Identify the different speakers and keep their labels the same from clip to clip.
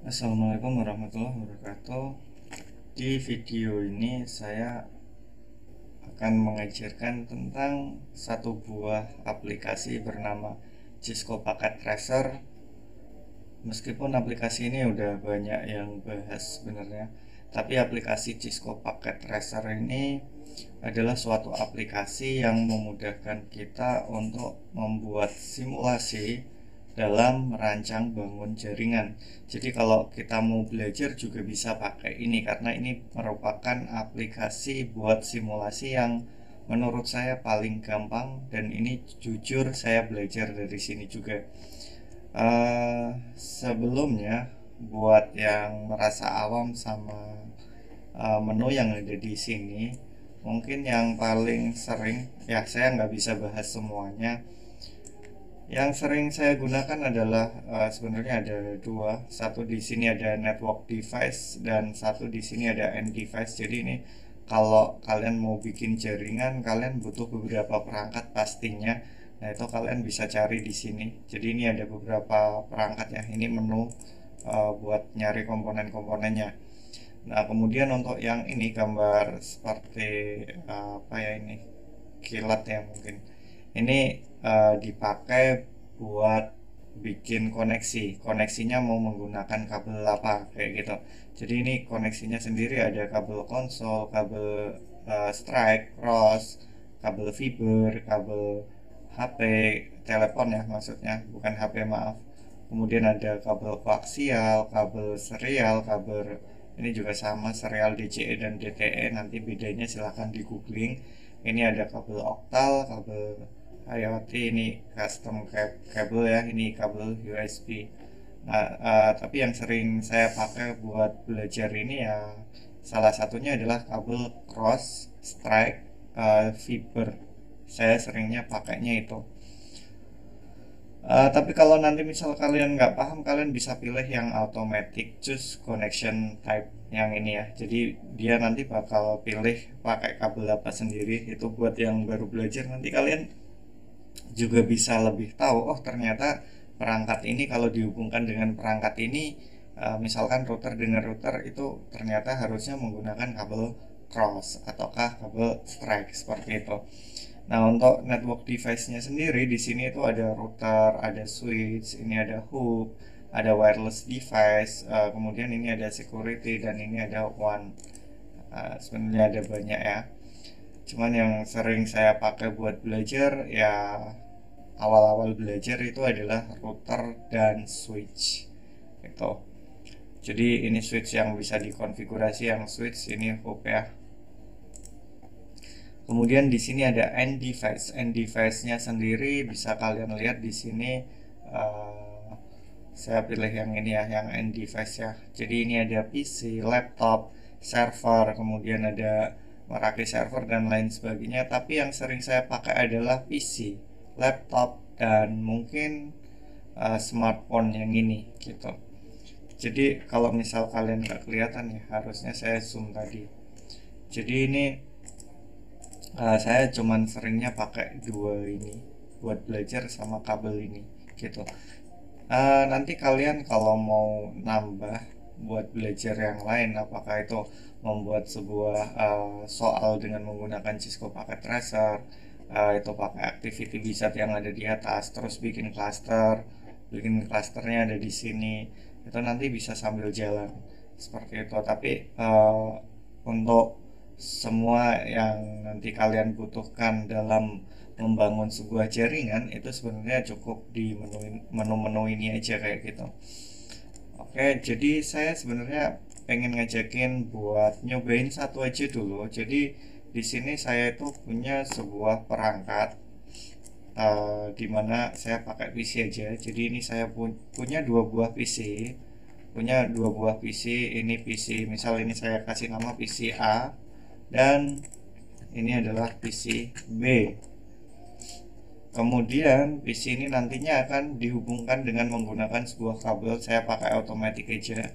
Speaker 1: Assalamualaikum warahmatullahi wabarakatuh. Di video ini saya akan mengajarkan tentang satu buah aplikasi bernama Cisco Packet Tracer. Meskipun aplikasi ini udah banyak yang bahas sebenarnya, tapi aplikasi Cisco Packet Tracer ini adalah suatu aplikasi yang memudahkan kita untuk membuat simulasi dalam merancang bangun jaringan. Jadi kalau kita mau belajar juga bisa pakai ini, karena ini merupakan aplikasi buat simulasi yang menurut saya paling gampang, dan ini jujur saya belajar dari sini juga. Sebelumnya, buat yang merasa awam sama menu yang ada di sini, mungkin yang paling sering, ya saya nggak bisa bahas semuanya. Yang sering saya gunakan adalah sebenarnya ada dua. Satu di sini ada network device dan satu di sini ada end device. Jadi ini kalau kalian mau bikin jaringan, kalian butuh beberapa perangkat pastinya. Nah, itu kalian bisa cari di sini. Jadi ini ada beberapa perangkat ya. Ini menu buat nyari komponen-komponennya. Nah, kemudian untuk yang ini gambar seperti apa ya ini? Kilat ya mungkin. Ini dipakai buat bikin koneksi. Koneksinya mau menggunakan kabel apa kayak gitu. Jadi ini koneksinya sendiri ada kabel konsol, kabel strike, cross, kabel fiber, kabel HP, telepon ya maksudnya, bukan HP maaf. Kemudian ada kabel koaksial, kabel serial, kabel ini juga sama serial DCE dan DTE, nanti bedanya silahkan di googling. Ini ada kabel oktal, kabel IoT, ini custom kabel ya, ini kabel USB. Nah, tapi yang sering saya pakai buat belajar ini ya salah satunya adalah kabel cross, strike, fiber. Saya seringnya pakainya itu. Tapi kalau nanti misal kalian nggak paham, kalian bisa pilih yang automatic choose connection type yang ini ya. Jadi dia nanti bakal pilih pakai kabel apa sendiri. Itu buat yang baru belajar, nanti kalian juga bisa lebih tahu, oh ternyata perangkat ini kalau dihubungkan dengan perangkat ini, misalkan router dengan router itu ternyata harusnya menggunakan kabel cross ataukah kabel strike seperti itu. Nah, untuk network device-nya sendiri di sini itu ada router, ada switch, ini ada hub, ada wireless device, kemudian ini ada security, dan ini ada WAN. Sebenarnya ada banyak ya. Cuman yang sering saya pakai buat belajar ya awal-awal belajar itu adalah router dan switch gitu. Jadi ini switch yang bisa dikonfigurasi, yang switch ini hub ya. Kemudian di sini ada end device. End device-nya sendiri bisa kalian lihat di sini. Saya pilih yang ini ya, yang end device ya. Jadi ini ada PC, laptop, server, kemudian ada Meraki server dan lain sebagainya. Tapi yang sering saya pakai adalah PC, laptop, dan mungkin smartphone yang ini gitu. Jadi kalau misal kalian nggak kelihatan ya, harusnya saya zoom tadi. Jadi ini saya cuman seringnya pakai dua ini buat belajar sama kabel ini gitu. Nanti kalian kalau mau nambah buat belajar yang lain, apakah itu membuat sebuah soal dengan menggunakan Cisco Packet Tracer, itu pakai activity wizard yang ada di atas, terus bikin clusternya ada di sini, itu nanti bisa sambil jalan seperti itu. Tapi untuk semua yang nanti kalian butuhkan dalam membangun sebuah jaringan itu sebenarnya cukup di menu-menu ini aja kayak gitu. Oke, jadi saya sebenarnya pengen ngajakin buat nyobain satu aja dulu. Jadi di sini saya itu punya sebuah perangkat dimana saya pakai PC aja. Jadi ini saya punya dua buah PC, ini PC, misal ini saya kasih nama PC A dan ini adalah PC B. Kemudian PC ini nantinya akan dihubungkan dengan menggunakan sebuah kabel. Saya pakai automatic aja.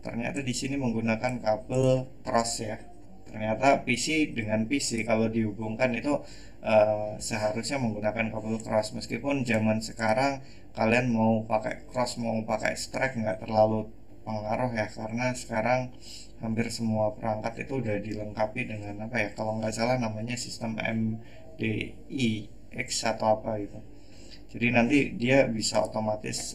Speaker 1: Ternyata di sini menggunakan kabel cross ya. Ternyata PC dengan PC kalau dihubungkan itu seharusnya menggunakan kabel cross. Meskipun zaman sekarang kalian mau pakai cross mau pakai strike nggak terlalu berpengaruh ya, karena sekarang hampir semua perangkat itu udah dilengkapi dengan apa ya, kalau nggak salah namanya sistem MDIX atau apa gitu. Jadi nanti dia bisa otomatis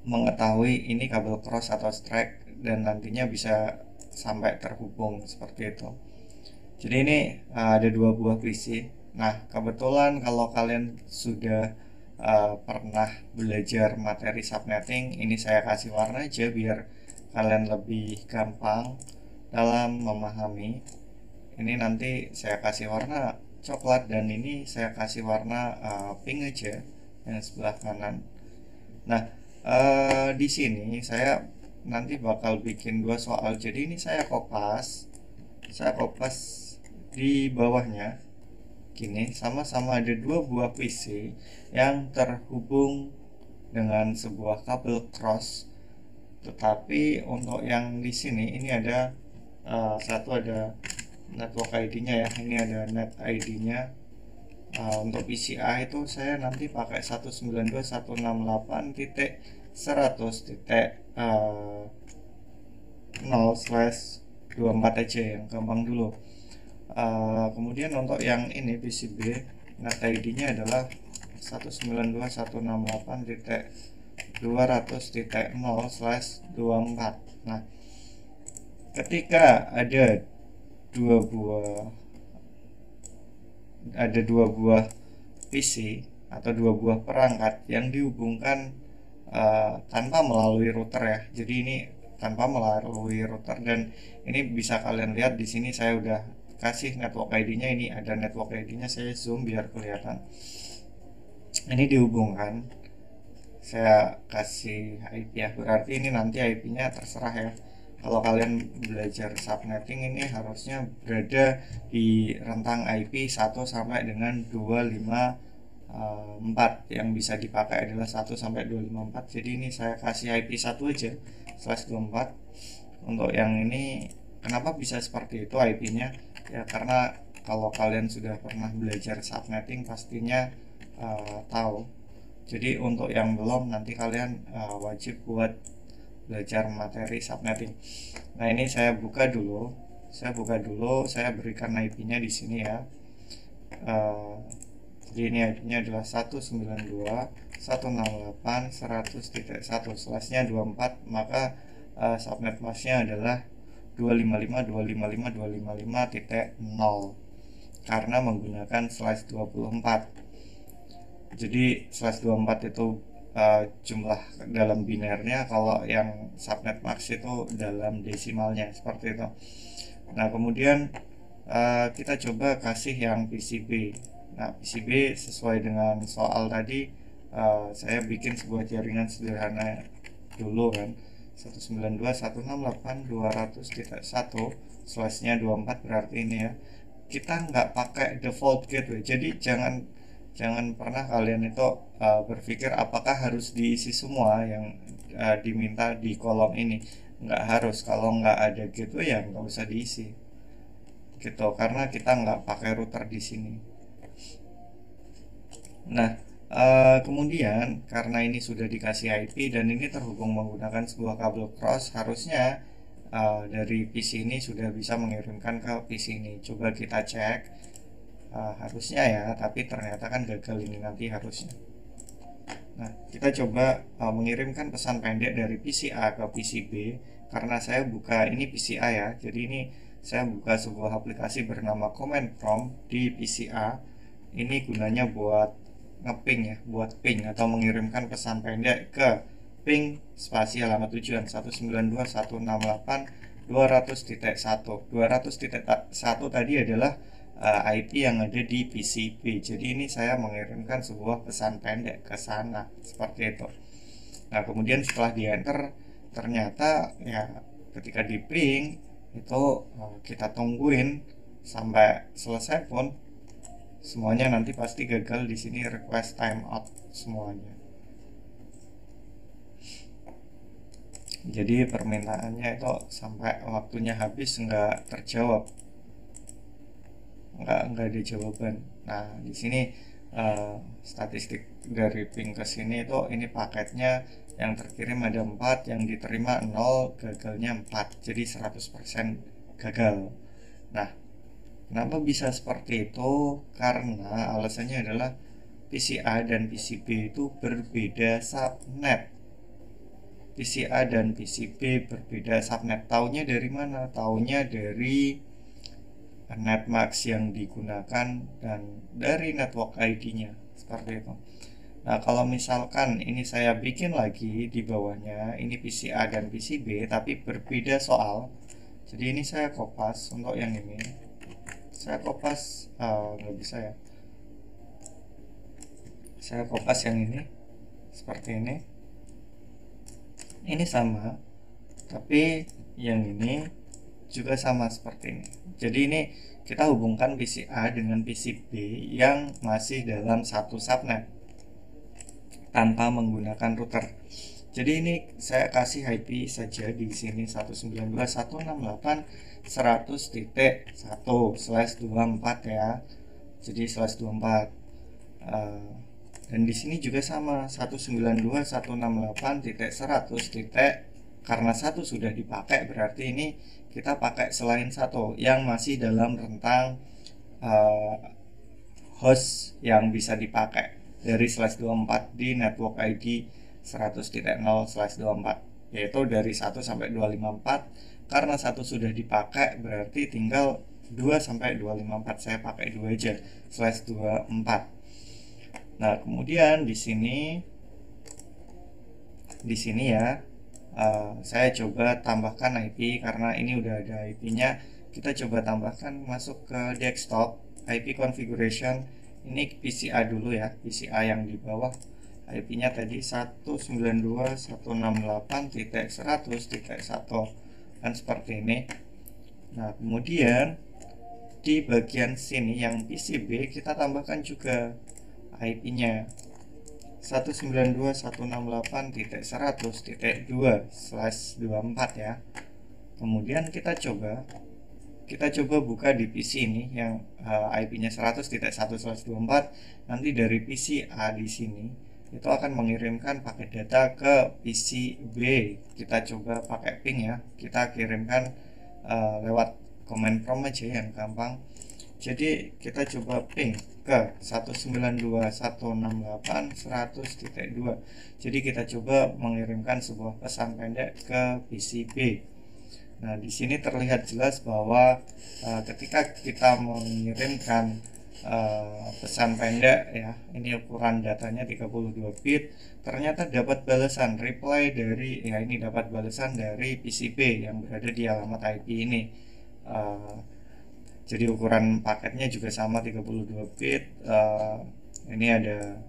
Speaker 1: mengetahui ini kabel cross atau strike, dan nantinya bisa sampai terhubung seperti itu. Jadi ini ada dua buah PC. Nah, kebetulan kalau kalian sudah pernah belajar materi subnetting, ini saya kasih warna aja biar kalian lebih gampang dalam memahami. Ini nanti saya kasih warna coklat, dan ini saya kasih warna pink aja yang sebelah kanan. Nah, di sini saya nanti bakal bikin dua soal. Jadi ini saya kopas di bawahnya gini, sama-sama ada dua buah PC yang terhubung dengan sebuah kabel cross. Tetapi untuk yang di sini ini ada satu ada network ID-nya ya. Ini ada net ID-nya. Untuk PCA itu saya nanti pakai 192.168.0/24 aja yang gampang dulu. Kemudian untuk yang ini PCB, net ID-nya adalah 192.168.200.0/24. Nah, ketika dua buah ada dua buah PC atau dua buah perangkat yang dihubungkan tanpa melalui router ya. Jadi ini tanpa melalui router, dan ini bisa kalian lihat di sini saya udah kasih network ID-nya. Ini ada network ID-nya, saya zoom biar kelihatan. Ini dihubungkan, saya kasih IP ya, berarti ini nanti IP-nya terserah ya. Kalau kalian belajar subnetting ini harusnya berada di rentang IP 1 sampai dengan 254. Yang bisa dipakai adalah 1 sampai 254. Jadi ini saya kasih IP 1 aja /24. Untuk yang ini kenapa bisa seperti itu IP-nya? Ya karena kalau kalian sudah pernah belajar subnetting pastinya tahu. Jadi untuk yang belum, nanti kalian wajib buat belajar materi subnetting. Nah, ini saya buka dulu. Saya berikan IP-nya di sini ya. Jadi ini IP-nya adalah 192.168.100.1/24, maka subnet masknya adalah 255.255.255.0 karena menggunakan /24. Jadi /24 itu jumlah dalam binernya, kalau yang subnet max itu dalam desimalnya, seperti itu. Nah, kemudian kita coba kasih yang PCB. Nah, PCB sesuai dengan soal tadi, saya bikin sebuah jaringan sederhana dulu kan, 192.168.200.1/24, berarti ini ya. Kita nggak pakai default gateway, jadi jangan pernah kalian itu berpikir apakah harus diisi semua yang diminta di kolom ini. Nggak harus. Kalau nggak ada gateway ya nggak usah diisi gitu, karena kita nggak pakai router di sini. Nah, kemudian karena ini sudah dikasih IP dan ini terhubung menggunakan sebuah kabel cross, harusnya dari PC ini sudah bisa mengirimkan ke PC ini. Coba kita cek. Harusnya ya, tapi ternyata kan gagal ini nanti harusnya. Nah, kita coba mengirimkan pesan pendek dari PCA ke PCB. Karena saya buka ini PCA ya, jadi ini saya buka sebuah aplikasi bernama Command Prompt di PCA. Ini gunanya buat ngeping ya, buat ping atau mengirimkan pesan pendek ke ping spasi alamat tujuan 192.168.200.1. 200.1 tadi adalah IP yang ada di PCB. Jadi ini saya mengirimkan sebuah pesan pendek ke sana, seperti itu. Nah, kemudian setelah di enter, ternyata ya ketika di ping itu kita tungguin sampai selesai pun semuanya nanti pasti gagal. Di sini request timeout semuanya. Jadi permintaannya itu sampai waktunya habis nggak terjawab, nggak ada jawaban. Nah, di sini statistik dari ping ke sini itu ini paketnya yang terkirim ada 4, yang diterima 0, gagalnya 4, jadi 100% gagal. Nah, kenapa bisa seperti itu? Karena alasannya adalah PCA dan PCB itu berbeda subnet. PCA dan PCB berbeda subnet. Taunya dari mana? Taunya dari netmask yang digunakan dan dari network ID-nya, seperti itu. Nah, kalau misalkan ini saya bikin lagi di bawahnya, ini PCA dan PCB tapi berbeda soal. Jadi ini saya kopas untuk yang ini. Saya kopas nggak bisa ya. Saya kopas yang ini seperti ini. Ini sama, tapi yang ini juga sama seperti ini. Jadi ini kita hubungkan PCA dengan PCB yang masih dalam satu subnet tanpa menggunakan router. Jadi ini saya kasih IP saja di sini 192.168.100.1/24 ya. Jadi /24. Dan di sini juga sama 192.168.100. Karena satu sudah dipakai, berarti ini kita pakai selain satu yang masih dalam rentang host yang bisa dipakai dari /24 di network ID 100.0/24, yaitu dari 1 sampai 254. Karena satu sudah dipakai, berarti tinggal 2 sampai 254. Saya pakai 2 aja, /24. Nah, kemudian di sini ya, saya coba tambahkan IP karena ini udah ada IP-nya. Kita coba tambahkan, masuk ke desktop, IP configuration. Ini PCA dulu ya, PCA yang di bawah. IP-nya tadi 192.168.100.1 kan seperti ini. Nah, kemudian di bagian sini yang PCB kita tambahkan juga IP-nya 192.168.100.2/24 ya. Kemudian kita coba buka di PC ini yang IP-nya 100.1/24. Nanti dari PCA di sini itu akan mengirimkan paket data ke PCB. Kita coba pakai ping ya. Kita kirimkan lewat command prompt aja yang gampang. Jadi kita coba ping ke 192.168.100.2. Jadi kita coba mengirimkan sebuah pesan pendek ke PCB. Nah, di sini terlihat jelas bahwa ketika kita mengirimkan pesan pendek ya, ini ukuran datanya 32 bit, ternyata dapat balasan reply dari ya, ini dapat balasan dari PCB yang berada di alamat IP ini. Jadi ukuran paketnya juga sama 32 bit. Ini ada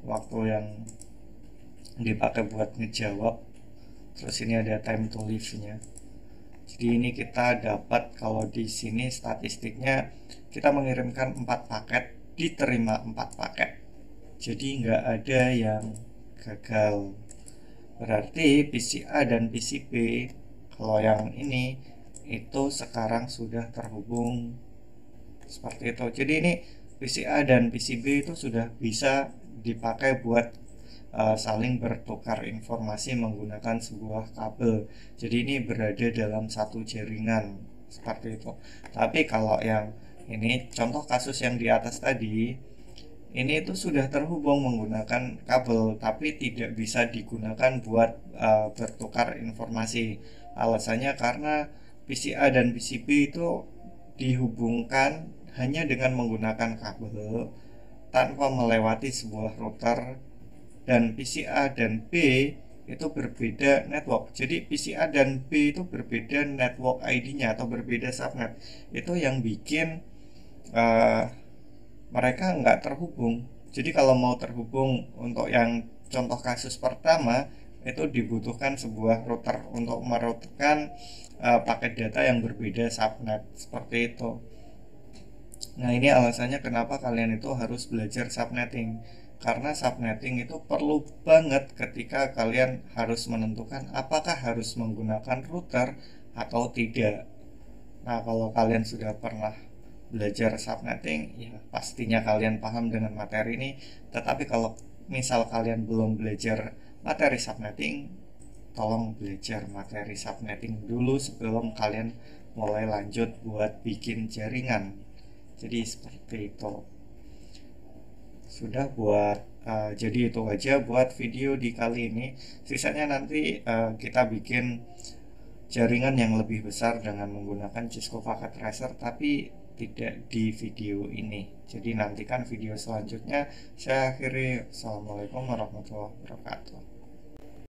Speaker 1: waktu yang dipakai buat ngejawab. Terus ini ada time to live-nya. Jadi ini kita dapat, kalau di sini statistiknya kita mengirimkan 4 paket, diterima 4 paket. Jadi nggak ada yang gagal. Berarti PCA dan PCB kalau yang ini itu sekarang sudah terhubung seperti itu. Jadi ini PCA dan PCB itu sudah bisa dipakai buat saling bertukar informasi menggunakan sebuah kabel. Jadi ini berada dalam satu jaringan seperti itu. Tapi kalau yang ini contoh kasus yang di atas tadi, ini itu sudah terhubung menggunakan kabel tapi tidak bisa digunakan buat bertukar informasi. Alasannya karena PCA dan PCB itu dihubungkan hanya dengan menggunakan kabel tanpa melewati sebuah router, dan PCA dan B itu berbeda network. Jadi PCA dan B itu berbeda network ID-nya atau berbeda subnet. Itu yang bikin mereka nggak terhubung. Jadi kalau mau terhubung untuk yang contoh kasus pertama, itu dibutuhkan sebuah router untuk merouterkan paket data yang berbeda subnet seperti itu. Nah, ini alasannya kenapa kalian itu harus belajar subnetting. Karena subnetting itu perlu banget ketika kalian harus menentukan apakah harus menggunakan router atau tidak. Nah, kalau kalian sudah pernah belajar subnetting, ya pastinya kalian paham dengan materi ini. Tetapi kalau misal kalian belum belajar materi subnetting, tolong belajar materi subnetting dulu sebelum kalian mulai lanjut buat bikin jaringan. Jadi seperti itu. Sudah buat jadi itu aja buat video di kali ini. Sisanya nanti kita bikin jaringan yang lebih besar dengan menggunakan Cisco Packet Tracer, tapi tidak di video ini. Jadi nantikan video selanjutnya. Saya akhiri. Assalamualaikum warahmatullahi wabarakatuh.